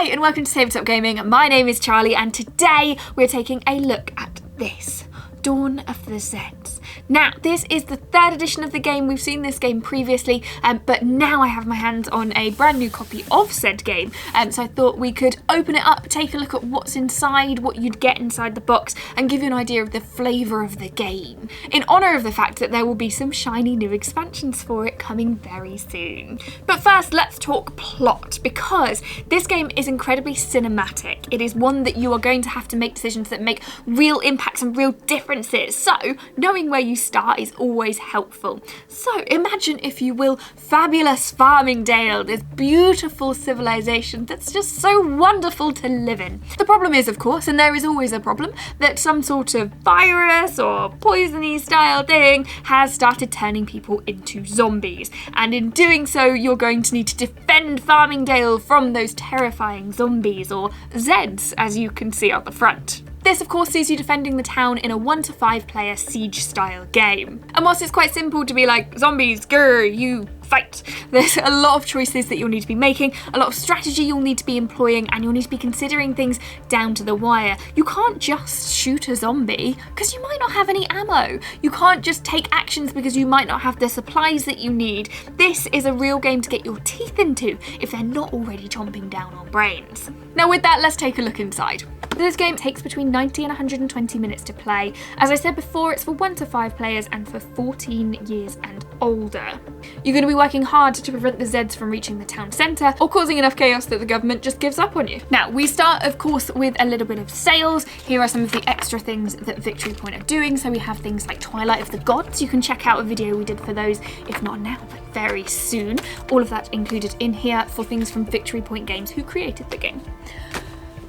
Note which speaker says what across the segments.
Speaker 1: Hi and welcome to Tabletop Gaming. My name is Charlie and today we're taking a look at this, Dawn of the Zeds. Now, this is the third edition of the game. We've seen this game previously, but now I have my hands on a brand new copy of said game. So I thought we could open it up, take a look at what's inside, what you'd get inside the box, and give you an idea of the flavour of the game, in honour of the fact that there will be some shiny new expansions for it coming very soon. But first, let's talk plot, because this game is incredibly cinematic. It is one that you are going to have to make decisions that make real impacts and real differences. So, knowing where you start is always helpful. So imagine, if you will, fabulous Farmingdale, this beautiful civilization that's just so wonderful to live in. The problem is, of course, and there is always a problem, that some sort of virus or poisony style thing has started turning people into zombies. And in doing so, you're going to need to defend Farmingdale from those terrifying zombies, or Zeds, as you can see on the front. This, of course, sees you defending the town in a 1 to 5 player siege-style game. And whilst it's quite simple to be like, zombies, grr, you fight, there's a lot of choices that you'll need to be making, a lot of strategy you'll need to be employing, and you'll need to be considering things down to the wire. You can't just shoot a zombie because you might not have any ammo. You can't just take actions because you might not have the supplies that you need. This is a real game to get your teeth into if they're not already chomping down on brains. Now with that, let's take a look inside. This game takes between 90 and 120 minutes to play. As I said before, it's for 1 to 5 players and for 14 years and older. You're going to be working hard to prevent the Zeds from reaching the town centre or causing enough chaos that the government just gives up on you. Now, we start, of course, with a little bit of sales. Here are some of the extra things that Victory Point are doing. So we have things like Twilight of the Gods. You can check out a video we did for those, if not now, but very soon. All of that included in here for things from Victory Point Games, who created the game.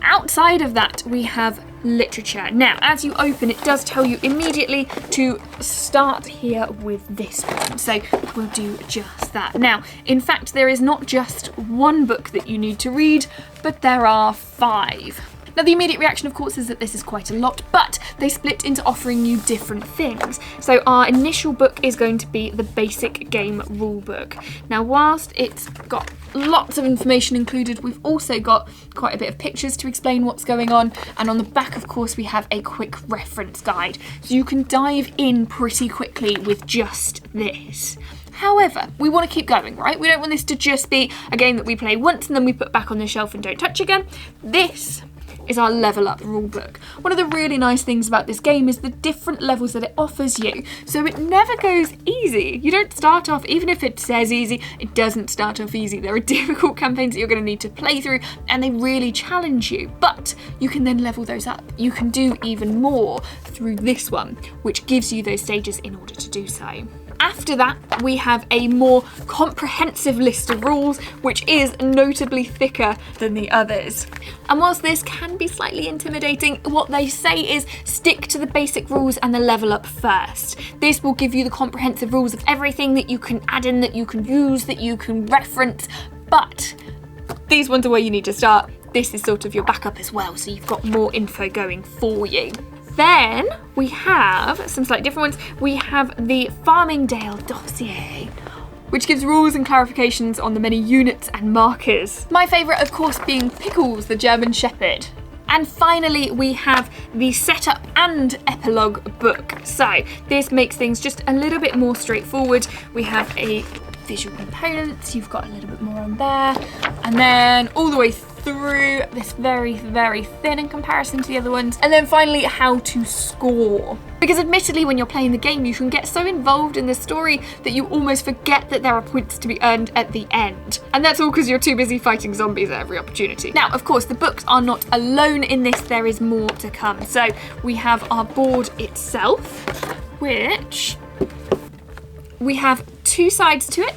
Speaker 1: Outside of that, we have literature. Now, as you open, it does tell you immediately to start here with this one. So we'll do just that. Now, in fact, there is not just one book that you need to read, but there are 5. Now, the immediate reaction, of course, is that this is quite a lot, but they split into offering you different things. So our initial book is going to be the basic game rulebook. Now, whilst it's got lots of information included, we've also got quite a bit of pictures to explain what's going on. And on the back, of course, we have a quick reference guide. So you can dive in pretty quickly with just this. However, we want to keep going, right? We don't want this to just be a game that we play once and then we put back on the shelf and don't touch again. This is our level up rulebook. One of the really nice things about this game is the different levels that it offers you. So it never goes easy. You don't start off, even if it says easy, it doesn't start off easy. There are difficult campaigns that you're going to need to play through and they really challenge you, but you can then level those up. You can do even more through this one, which gives you those stages in order to do so. After that, we have a more comprehensive list of rules, which is notably thicker than the others. And whilst this can be slightly intimidating, what they say is stick to the basic rules and the level up first. This will give you the comprehensive rules of everything that you can add in, that you can use, that you can reference, but these ones are where you need to start. This is sort of your backup as well, so you've got more info going for you. Then we have some slightly different ones. We have the Farmingdale dossier, which gives rules and clarifications on the many units and markers. My favourite, of course, being Pickles, the German Shepherd. And finally, we have the setup and epilogue book. So this makes things just a little bit more straightforward. We have a visual components, you've got a little bit more on there, and then all the way through this very, very thin in comparison to the other ones. And then finally, how to score. Because admittedly, when you're playing the game, you can get so involved in the story that you almost forget that there are points to be earned at the end. And that's all because you're too busy fighting zombies at every opportunity. Now, of course, the books are not alone in this, there is more to come. So we have our board itself, which we have 2 sides to it.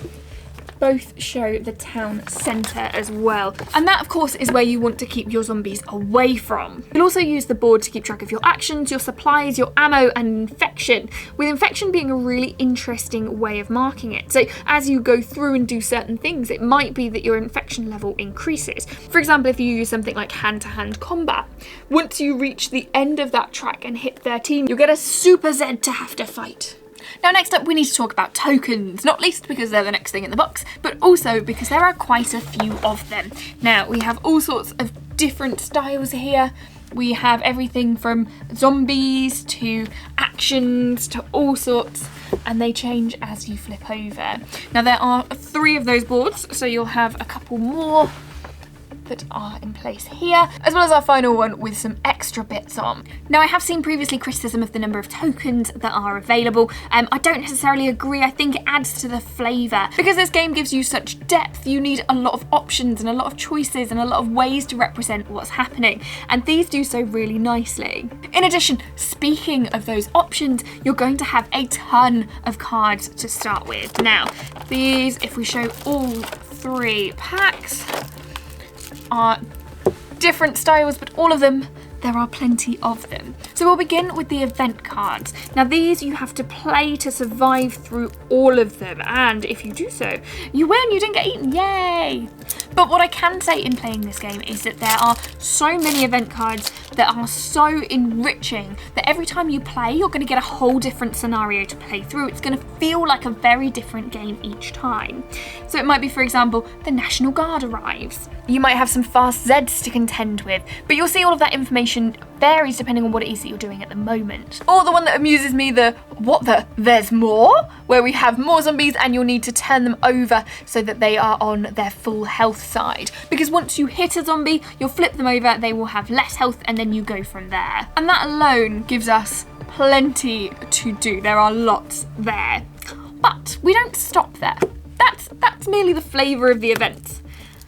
Speaker 1: Both show the town centre as well. And that, of course, is where you want to keep your zombies away from. You'll also use the board to keep track of your actions, your supplies, your ammo, and infection, with infection being a really interesting way of marking it. So as you go through and do certain things, it might be that your infection level increases. For example, if you use something like hand-to-hand combat, once you reach the end of that track and hit 13, you'll get a super Zed to have to fight. Now next up we need to talk about tokens, not least because they're the next thing in the box, but also because there are quite a few of them. Now we have all sorts of different styles here. We have everything from zombies to actions to all sorts, and they change as you flip over. Now there are 3 of those boards, so you'll have a couple more that are in place here, as well as our final one with some extra bits on. Now I have seen previously criticism of the number of tokens that are available. I don't necessarily agree. I think it adds to the flavour. Because this game gives you such depth, you need a lot of options and a lot of choices and a lot of ways to represent what's happening, and these do so really nicely. In addition, speaking of those options, you're going to have a ton of cards to start with. Now these, if we show all 3 packs, are different styles, but all of them, there are plenty of them. So we'll begin with the event cards. Now these you have to play to survive through all of them, and if you do so, you win, you didn't get eaten, yay! But what I can say in playing this game is that there are so many event cards that are so enriching that every time you play, you're going to get a whole different scenario to play through. It's going to feel like a very different game each time. So it might be, for example, the National Guard arrives. You might have some fast Zeds to contend with, but you'll see all of that information varies depending on what it is that you're doing at the moment. Or the one that amuses me, there's more, where we have more zombies and you'll need to turn them over so that they are on their full health side. Because once you hit a zombie, you'll flip them over, they will have less health, and then you go from there. And that alone gives us plenty to do. There are lots there. But we don't stop there. That's merely the flavour of the events.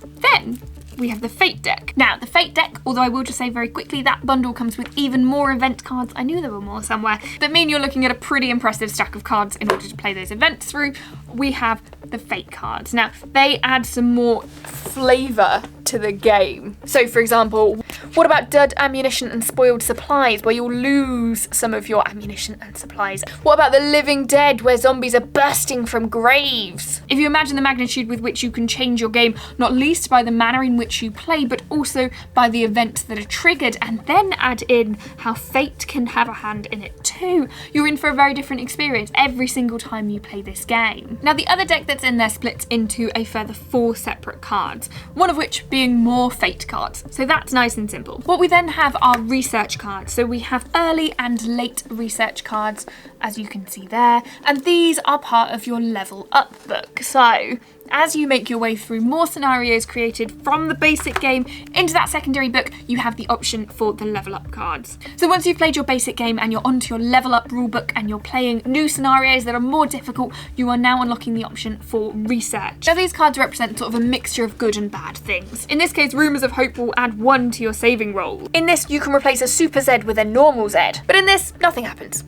Speaker 1: Then we have the Fate deck. Now, the Fate deck, although I will just say very quickly, that bundle comes with even more event cards. I knew there were more somewhere. That mean you're looking at a pretty impressive stack of cards in order to play those events through. We have the Fate cards. Now, they add some more flavour to the game. So, for example, what about dud ammunition and spoiled supplies, where you'll lose some of your ammunition and supplies? What about the Living Dead, where zombies are bursting from graves? If you imagine the magnitude with which you can change your game, not least by the manner in which you play, but also by the events that are triggered, and then add in how fate can have a hand in it too, you're in for a very different experience every single time you play this game. Now, the other deck that's in there splits into a further 4 separate cards, one of which being more fate cards. So that's nice and simple. What we then have are research cards. So we have early and late research cards, as you can see there, and these are part of your level up book. So as you make your way through more scenarios created from the basic game into that secondary book, you have the option for the level up cards. So once you've played your basic game and you're onto your level up rulebook and you're playing new scenarios that are more difficult, you are now unlocking the option for research. Now these cards represent sort of a mixture of good and bad things. In this case, Rumours of Hope will add 1 to your saving roll. In this, you can replace a super Zed with a normal Zed, but in this, nothing happens.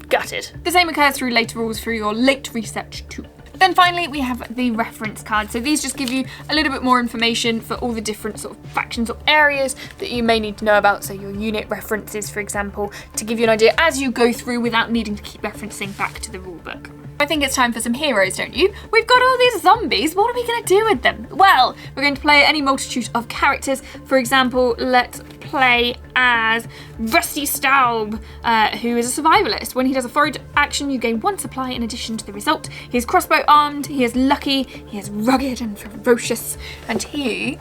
Speaker 1: Gutted. The same occurs through later rules for your late research too. Then finally, we have the reference cards. So these just give you a little bit more information for all the different sort of factions or areas that you may need to know about. So your unit references, for example, to give you an idea as you go through without needing to keep referencing back to the rulebook. I think it's time for some heroes, don't you? We've got all these zombies, what are we gonna do with them? Well, we're going to play any multitude of characters. For example, let's play as Rusty Staub, who is a survivalist. When he does a forward action, you gain 1 supply in addition to the result. He's crossbow armed, he is lucky, he is rugged and ferocious, and he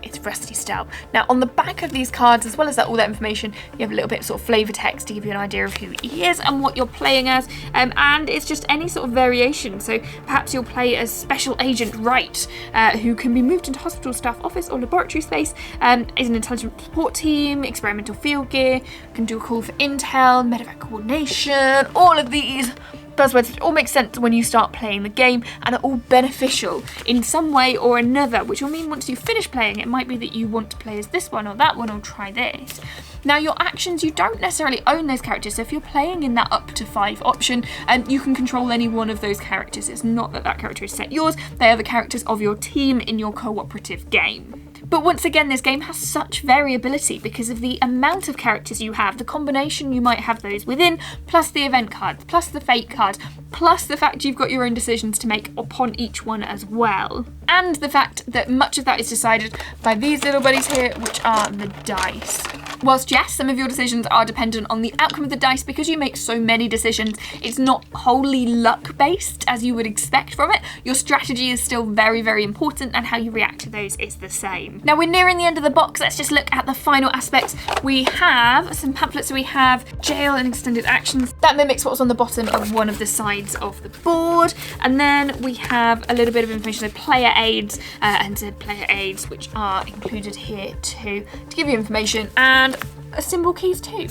Speaker 1: is Rusty Staub. Now on the back of these cards, as well as all that information, you have a little bit of sort of flavour text to give you an idea of who he is and what you're playing as, and it's just any sort of variation. So perhaps you'll play as Special Agent Wright, who can be moved into hospital staff office or laboratory space, is an intelligent support team, experimental field gear, can do a call for intel, medevac coordination, all of these buzzwords that all make sense when you start playing the game and are all beneficial in some way or another, which will mean once you finish playing, it might be that you want to play as this one or that one or try this. Now your actions, you don't necessarily own those characters, so if you're playing in that up to 5 option, you can control any one of those characters. It's not that that character is set yours, they are the characters of your team in your cooperative game. But once again, this game has such variability because of the amount of characters you have, the combination you might have those within, plus the event cards, plus the fate cards, plus the fact you've got your own decisions to make upon each one as well. And the fact that much of that is decided by these little buddies here, which are the dice. Whilst yes, some of your decisions are dependent on the outcome of the dice, because you make so many decisions, it's not wholly luck-based as you would expect from it. Your strategy is still very, very important, and how you react to those is the same. Now we're nearing the end of the box. Let's just look at the final aspects. We have some pamphlets. So we have jail and extended actions. That mimics what was on the bottom of one of the sides of the board. And then we have a little bit of information, so player aids and Zed player aids, which are included here too, to give you information, and symbol keys too.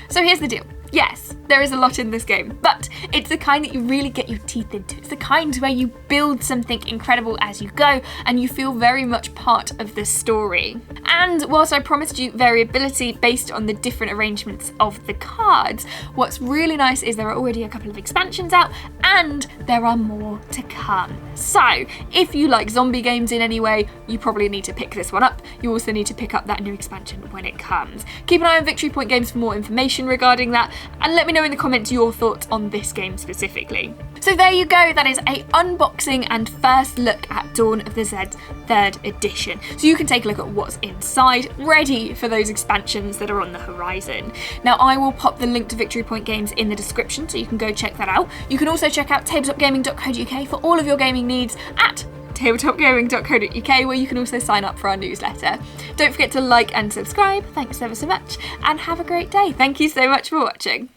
Speaker 1: So here's the deal. Yes, there is a lot in this game, but it's the kind that you really get your teeth into. It's the kind where you build something incredible as you go, and you feel very much part of the story. And whilst I promised you variability based on the different arrangements of the cards, what's really nice is there are already a couple of expansions out, and there are more to come. So if you like zombie games in any way, you probably need to pick this one up. You also need to pick up that new expansion when it comes. Keep an eye on Victory Point Games for more information regarding that, and let me know in the comments your thoughts on this game specifically. So there you go, that is a unboxing and first look at Dawn of the Zeds 3rd edition. So you can take a look at what's inside, ready for those expansions that are on the horizon. Now I will pop the link to Victory Point Games in the description, so you can go check that out. You can also check out tabletopgaming.co.uk for all of your gaming needs at tabletopgaming.co.uk, where you can also sign up for our newsletter. Don't forget to like and subscribe. Thanks ever so much, and have a great day. Thank you so much for watching.